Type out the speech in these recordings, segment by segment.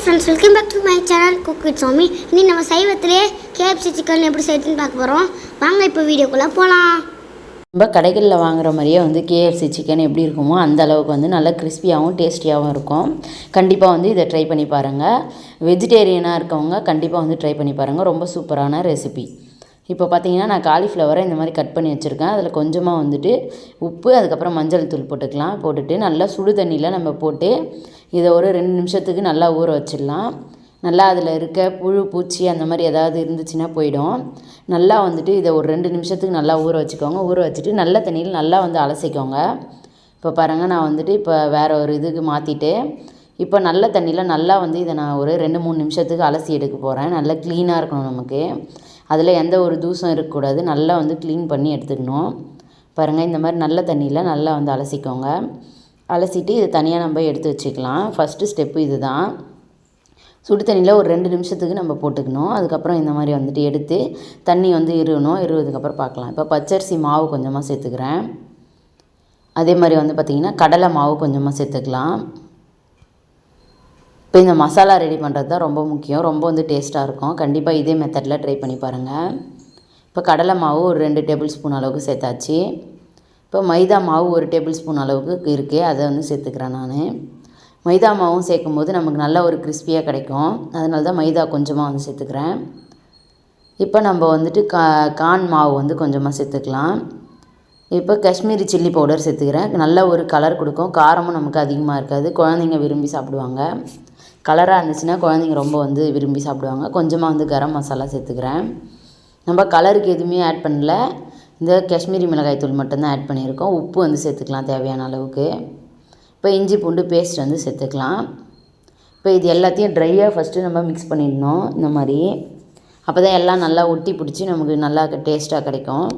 Friends, welcome back to my channel cook with Sami. இன்னைக்கு நம்ம சைவத்திலே KFC chicken எப்படி செய்யுதுன்னு பார்க்க போகிறோம். வாங்க இப்போ வீடியோக்குள்ளே போகலாம். நம்ம கடைகளில் வாங்குற மாதிரியே கேஎஃப்சி சிக்கன் எப்படி இருக்குமோ அந்த அளவுக்கு நல்லா கிறிஸ்பியாகவும் டேஸ்டியாகவும் இருக்கும். கண்டிப்பாக இதை ட்ரை பண்ணி பாருங்கள். வெஜிடேரியனாக இருக்கவங்க கண்டிப்பாக ட்ரை பண்ணி பாருங்கள். ரொம்ப சூப்பரான ரெசிபி. இப்போ பார்த்தீங்கன்னா நான் காலிஃப்ளவரை இந்த மாதிரி கட் பண்ணி வச்சுருக்கேன். அதில் கொஞ்சமாக உப்பு, அதுக்கப்புறம் மஞ்சள் தூள் போட்டுக்கலாம். போட்டுட்டு நல்லா சுடு தண்ணியில் நம்ம போட்டு இதை ஒரு 2 நிமிஷத்துக்கு நல்லா ஊற வச்சிடலாம். நல்லா அதில் இருக்க புழு பூச்சி அந்த மாதிரி ஏதாவது இருந்துச்சுன்னா போயிடும். நல்லா இதை ஒரு 2 நிமிஷத்துக்கு நல்லா ஊற வச்சுக்கோங்க. ஊற வச்சுட்டு நல்ல தண்ணியில் நல்லா அலசிக்கோங்க. இப்போ பாருங்கள், நான் இப்போ வேறு ஒரு இதுக்கு மாற்றிட்டு இப்போ நல்ல தண்ணியில் நல்லா இதை நான் ஒரு 2-3 நிமிஷத்துக்கு அலசி எடுக்க போகிறேன். நல்லா க்ளீனாக இருக்கணும் நமக்கு. அதில் எந்த ஒரு தூசும் இருக்கக்கூடாது. நல்லா க்ளீன் பண்ணி எடுத்துக்கணும். பாருங்கள், இந்த மாதிரி நல்ல தண்ணியில் நல்லா அலசிக்கோங்க. அலசிட்டு இதை தனியாக நம்ம எடுத்து வச்சுக்கலாம். ஃபஸ்ட்டு ஸ்டெப்பு இது தான். சுடு தண்ணியில் ஒரு 2 நிமிஷத்துக்கு நம்ம போட்டுக்கணும். அதுக்கப்புறம் இந்த மாதிரி எடுத்து தண்ணி இருகணும். இருவதுக்கப்புறம் பார்க்கலாம். இப்போ பச்சரிசி மாவு கொஞ்சமாக சேர்த்துக்கிறேன். அதே மாதிரி பார்த்திங்கன்னா கடலை மாவு கொஞ்சமாக சேர்த்துக்கலாம். இப்போ இந்த மசாலா ரெடி பண்ணுறது தான் ரொம்ப முக்கியம். ரொம்ப டேஸ்ட்டாக இருக்கும். கண்டிப்பாக இதே மெத்தடில் ட்ரை பண்ணி பாருங்கள். இப்போ கடலை மாவு ஒரு 2 டேபிள் ஸ்பூன் அளவுக்கு சேர்த்தாச்சு. இப்போ மைதா மாவு 1 டேபிள் ஸ்பூன் அளவுக்கு இருக்குது. அதை சேர்த்துக்கிறேன் நான். மைதா மாவும் சேர்க்கும் போது நமக்கு நல்ல ஒரு கிறிஸ்பியாக கிடைக்கும். அதனால தான் மைதா கொஞ்சமாக சேர்த்துக்கிறேன். இப்போ நம்ம கார்ன் மாவு கொஞ்சமாக சேர்த்துக்கலாம். இப்போ காஷ்மீரி சில்லி பவுடர் சேர்த்துக்கிறேன். நல்ல ஒரு கலர் கொடுக்கும். காரமும் நமக்கு அதிகமாக இருக்காது. குழந்தைங்க விரும்பி சாப்பிடுவாங்க. கலராக இருந்துச்சுன்னா குழந்தைங்க ரொம்ப விரும்பி சாப்பிடுவாங்க. கொஞ்சமாக கரம் மசாலா சேர்த்துக்கிறேன். நம்ம கலருக்கு எதுவுமே ஆட் பண்ணல. இந்த காஷ்மீரி மிளகாய் தூள் மட்டும்தான் ஆட் பண்ணியிருக்கோம். உப்பு சேர்த்துக்கலாம் தேவையான அளவுக்கு. இப்போ இஞ்சி பூண்டு பேஸ்ட் சேர்த்துக்கலாம். இப்போ இது எல்லாத்தையும் ட்ரையாக ஃபஸ்ட்டு நம்ம மிக்ஸ் பண்ணிடணும். இந்த மாதிரி அப்போ தான் எல்லாம் நல்லா ஒட்டி பிடிச்சி நமக்கு நல்லா டேஸ்ட்டாக கிடைக்கும்.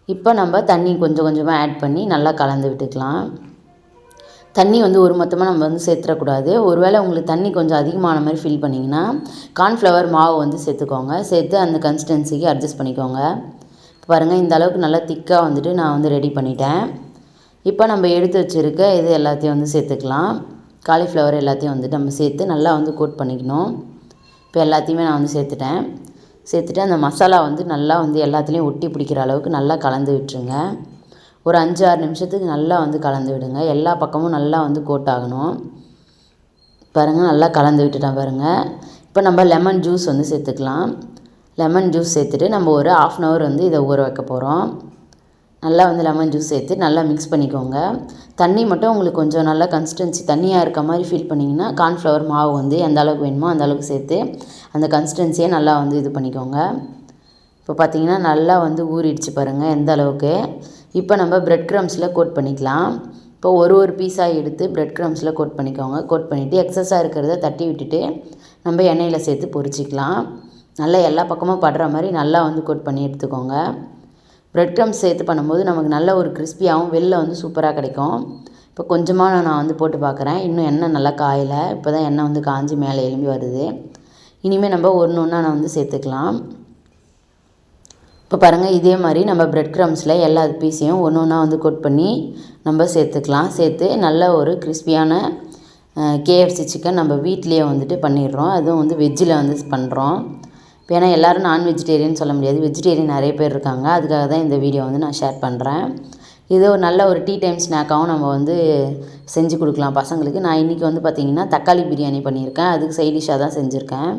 இப்போ நம்ம தண்ணி கொஞ்சம் கொஞ்சமாக ஆட் பண்ணி நல்லா கலந்து விட்டுக்கலாம். தண்ணி ஒரு மொத்தமாக நம்ம சேர்த்துடக்கூடாது. ஒருவேளை உங்களுக்கு தண்ணி கொஞ்சம் அதிகமான மாதிரி ஃபீல் பண்ணிங்கன்னா கார்ன்ஃப்ளவர் மாவு சேர்த்துக்கோங்க. சேர்த்து அந்த கன்சிஸ்டன்சிக்கு அட்ஜஸ்ட் பண்ணிக்கோங்க. பாருங்கள், இந்த அளவுக்கு நல்லா திக்காக நான் ரெடி பண்ணிட்டேன். இப்போ நம்ம எடுத்து வச்சுருக்க இது எல்லாத்தையும் சேர்த்துக்கலாம். காலிஃப்ளவர் எல்லாத்தையும் நம்ம சேர்த்து நல்லா கோட் பண்ணிக்கணும். இப்போ எல்லாத்தையுமே நான் சேர்த்துட்டேன். சேர்த்துட்டு அந்த மசாலா நல்லா எல்லாத்துலேயும் ஒட்டி பிடிக்கிற அளவுக்கு நல்லா கலந்து விட்டுருங்க. ஒரு 5-6 நிமிஷத்துக்கு நல்லா கலந்து விடுங்க. எல்லா பக்கமும் நல்லா கோட் ஆகணும். பாருங்கள், நல்லா கலந்து விட்டுட்டேன் பாருங்கள். இப்போ நம்ம லெமன் ஜூஸ் சேர்த்துக்கலாம். லெமன் ஜூஸ் சேர்த்துட்டு நம்ம ஒரு 1/2 hour இதை ஊற வைக்க போகிறோம். நல்லா லெமன் ஜூஸ் சேர்த்து நல்லா மிக்ஸ் பண்ணிக்கோங்க. தண்ணி மட்டும் உங்களுக்கு கொஞ்சம் நல்லா கன்சிஸ்டன்சி தண்ணியாக இருக்க மாதிரி ஃபீல் பண்ணிங்கன்னா கார்ன்ஃப்ளவர் மாவு எந்த அளவுக்கு வேணுமோ அந்த அளவுக்கு சேர்த்து அந்த கன்சிஸ்டன்சியை நல்லா இது பண்ணிக்கோங்க. இப்போ பார்த்திங்கன்னா நல்லா ஊறிடுச்சு பாருங்கள் எந்த அளவுக்கு. இப்போ நம்ம பிரெட் க்ரம்ஸில் கோட் பண்ணிக்கலாம். இப்போ ஒரு பீஸாக எடுத்து பிரெட் க்ரம்ஸில் கோட் பண்ணிக்கோங்க. கோட் பண்ணிவிட்டு எக்ஸஸாக இருக்கிறத தட்டி விட்டுட்டு நம்ம எண்ணெயில் சேர்த்து பொரிச்சிக்கலாம். நல்லா எல்லா பக்கமும் படுற மாதிரி நல்லா கோட் பண்ணி எடுத்துக்கோங்க. பிரெட் க்ரம்ஸ் சேர்த்து பண்ணும்போது நமக்கு நல்ல ஒரு கிறிஸ்பியாகவும் வெளில சூப்பராக கிடைக்கும். இப்போ கொஞ்சமாக நான் போட்டு பார்க்குறேன். இன்னும் எண்ணெய் நல்லா காயலை. இப்போ தான் எண்ணெய் காஞ்சி மேலே எழும்பி வருது. இனிமேல் நம்ம ஒன்று ஒன்றா நான் சேர்த்துக்கலாம். இப்போ பாருங்கள், இதே மாதிரி நம்ம பிரெட் க்ரம்ஸில் எல்லா பீஸையும் ஒன்று ஒன்றா கோட் பண்ணி நம்ம சேர்த்துக்கலாம். சேர்த்து நல்ல ஒரு கிறிஸ்பியான கேஎஃப்சி சிக்கன் நம்ம வீட்டிலேயே பண்ணிடுறோம். அதுவும் வெஜ்ஜில் பண்ணுறோம். இப்போ ஏன்னா எல்லோரும் நான் வெஜிடேரியன் சொல்ல முடியாது. வெஜிடேரியன் நிறைய பேர் இருக்காங்க. அதுக்காக தான் இந்த வீடியோ நான் ஷேர் பண்ணுறேன். இது ஒரு நல்ல ஒரு டீ டைம் ஸ்நாக்காகவும் நம்ம செஞ்சு கொடுக்கலாம் பசங்களுக்கு. நான் இன்றைக்கி பார்த்திங்கன்னா தக்காளி பிரியாணி பண்ணியிருக்கேன். அதுக்கு சைட் டிஷ்ஷாக தான் செஞ்சுருக்கேன்.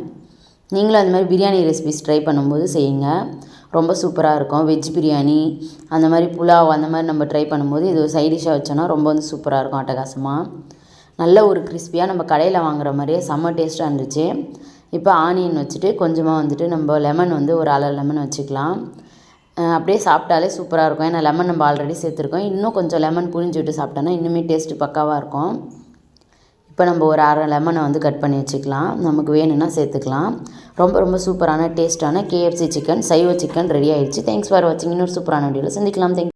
நீங்களும் அந்த மாதிரி பிரியாணி ரெசிபிஸ் ட்ரை பண்ணும்போது செய்யுங்க. ரொம்ப சூப்பராக இருக்கும். வெஜ் பிரியாணி அந்த மாதிரி புலாவ் அந்த மாதிரி நம்ம ட்ரை பண்ணும்போது இது ஒரு சைட் டிஷ்ஷாக வச்சோன்னா ரொம்ப சூப்பராக இருக்கும். அட்டகாசமாக நல்ல ஒரு கிறிஸ்பியாக நம்ம கடையில் வாங்குற மாதிரியே செம்ம டேஸ்ட்டாக இருந்துச்சு. இப்போ ஆனியன் வச்சுட்டு கொஞ்சமாக நம்ம லெமன் ஒரு அரை லெமன் வச்சுக்கலாம். அப்படியே சாப்பிட்டாலே சூப்பராக இருக்கும். ஏன்னா லெமன் நம்ம ஆல்ரெடி சேர்த்துருக்கோம். இன்னும் கொஞ்சம் லெமன் புழிஞ்சு விட்டு சாப்பிட்டோன்னா இன்னுமே டேஸ்ட்டு பக்காவாக இருக்கும். இப்போ நம்ம ஒரு அரை லெமனை கட் பண்ணி வச்சுக்கலாம். நமக்கு வேணும்னா சேர்த்துக்கலாம். ரொம்ப சூப்பரான டேஸ்ட்டான கேஎஃப்சி சிக்கன் சைவ சிக்கன் ரெடி ஆகிடுச்சு. தேங்க்ஸ் ஃபார் வாட்சிங். இன்னொரு சூப்பரான வீடியோவில் சந்திக்கலாம். தேங்க்ஸ்.